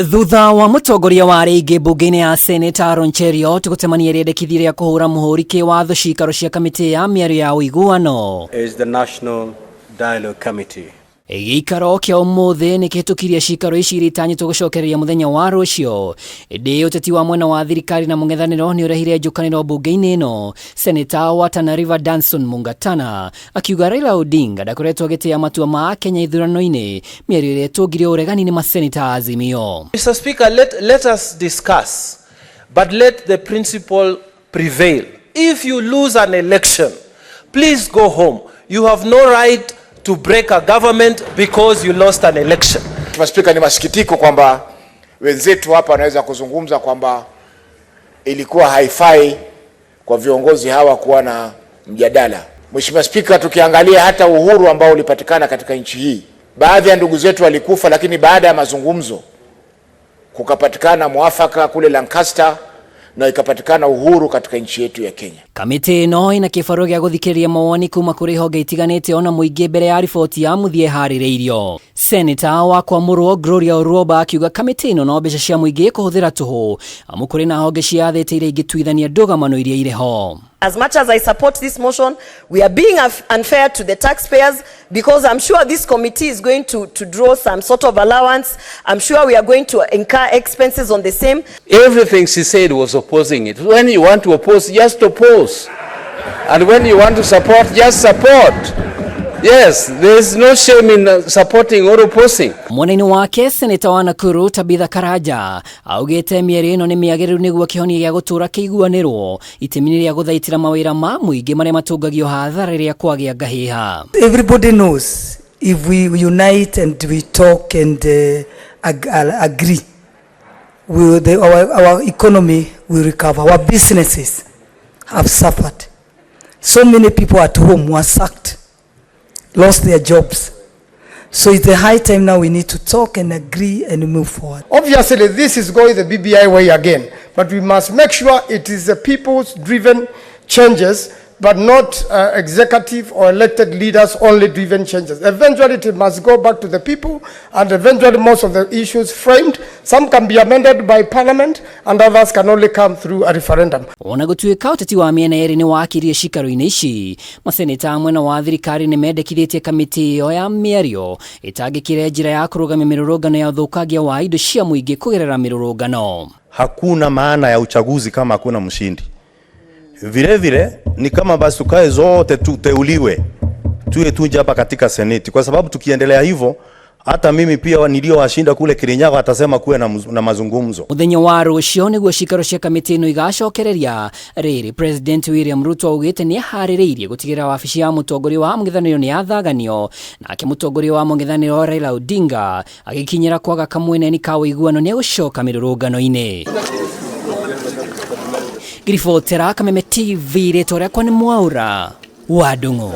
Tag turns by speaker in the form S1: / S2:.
S1: Thutha wa mutongoria wa rĩngĩ mbunge-inĩ ya Seneta Roncherio tũgũtemania rĩendekithia rĩa kũhũra mũhũri kĩwatho ciikaro cia kamĩtĩ ya mĩario ya uiguano
S2: is the National Dialogue Committee.
S1: Giikaro kĩa ũmũthĩ nĩ kĩhĩtũkirie ciikaro ici iria itanyĩtwo gũcokereria mũthenya wa rũciũ. Ĩndĩ ũteti wa mwena wa thirikari na mũng'ethanĩro nĩ ũrehire njũkanĩro mbunge-inĩ ĩno. Seneta wa Tana River Danson Mungatana akiuga Raila Odinga ndakoretwo agĩtĩa matua ma Kenya ithurano-inĩ, mĩario ĩrĩa ĩtũngire ũregani nĩ maseneta Azimio.
S3: Mr. Speaker, let us discuss, but let the principle prevail. If you lose an election, please go home. You have no right to break a government because you lost an election.
S4: Mr. Speaker, ni masikitiko kwamba wenzetu hapa wanaweza kuzungumza kwamba ilikuwa haifai kwa viongozi hawa kuwa na mjadala. Mheshimiwa Speaker, tukiangalia hata uhuru ambao ulipatikana katika nchi hii, baadhi ya ndugu zetu walikufa, lakini baada ya mazungumzo kukapatikana mwafaka kule Lancaster na ikapatikana uhuru katika nchi yetu ya Kenya.
S1: Kamĩtĩ ĩno ĩna kĩbarũ gĩa gũthikĩrĩria mawoni kuma kũrĩ honge itiganĩte ona mũingĩ mbere ya riboti ya MUTHIA ĩharĩrĩirio. Seneta wa Kwamũrwo Gloria Oruoba akiuga kamĩtĩ ĩno no mbeca cia mũingĩ kũhũthĩra tũhũ, amu kũrĩ na honge cia thĩ iria ingĩtuithania ndũgamano iria irĩ ho.
S5: As much as I support this motion, we are being unfair to the taxpayers because I'm sure this committee is going to draw some sort of allowance. I'm sure we are going to incur expenses on the same.
S6: Everything she said was opposing it. When you want to oppose, just oppose. And when you want to support, just support. Yes, there is no shame in supporting or opposing.
S1: Mwena-inĩ wake Seneta wa Nakuru Tabitha Karaja augĩte mĩario ĩno nĩ mĩagĩrĩru nĩguo kĩhonia gĩa gũtũra kĩiguanĩrwo itemi-inĩ rĩa gũthaitĩra mawĩra ma mũingĩ marĩa matũngagio hathara rĩrĩa kwagĩa ngahĩha.
S7: Everybody knows if we unite and we talk and agree, our economy will recover. Our businesses have suffered. So many people at home were sacked, lost their jobs. So it's the high time now we need to talk and agree and move forward.
S8: Obviously, this is going the BBI way again, but we must make sure it is the people's driven changes, but not executive or elected leaders only driven changes. Eventually, it must go back to the people, and eventually most of the issues framed, some can be amended by parliament, and others can only come through a referendum.
S1: Ona gũtuĩka ũteti wa mĩena yerĩ nĩ wakirie ciikaro-inĩ ici, maseneta mwena wa thirikari nĩ mendekithĩtie kamĩtĩ ĩyo ya mĩario ĩtangĩkĩre njĩra ya kũrũgamia mĩrũrũngano ya ũthũkangia wa indo cia mũingĩ kũgerera mĩrũrũngano.
S9: Hakuna maana ya uchaguzi kama hakuna mshindi. Vile vile ni kama basi tukae zote tuteuliwe tuwe tuje hapa katika seneti, kwa sababu tukiendelea hivyo hata mimi pia niliowashinda kule Kirinyaga atasema kuwe na mazungumzo.
S1: Mũthenya wa rũciũ nĩguo ciikaro cia kamĩtĩ ĩno igacokereria rĩrĩ President William Ruto augĩte nĩ aharĩrĩirie gũtigĩrĩra wabici ya mũtongoria wa mũng'ethanĩro nĩ yathaganio, nake mũtongoria wa mũng'ethanĩro Raila Odinga agĩkinyĩra kwaga kamweneni ka ũiguano nĩ gũcoka mĩrũrũngano-inĩ. Giribotera Kameme TV rĩtwa rĩakwa nĩ Mwaura wa Ndung'u.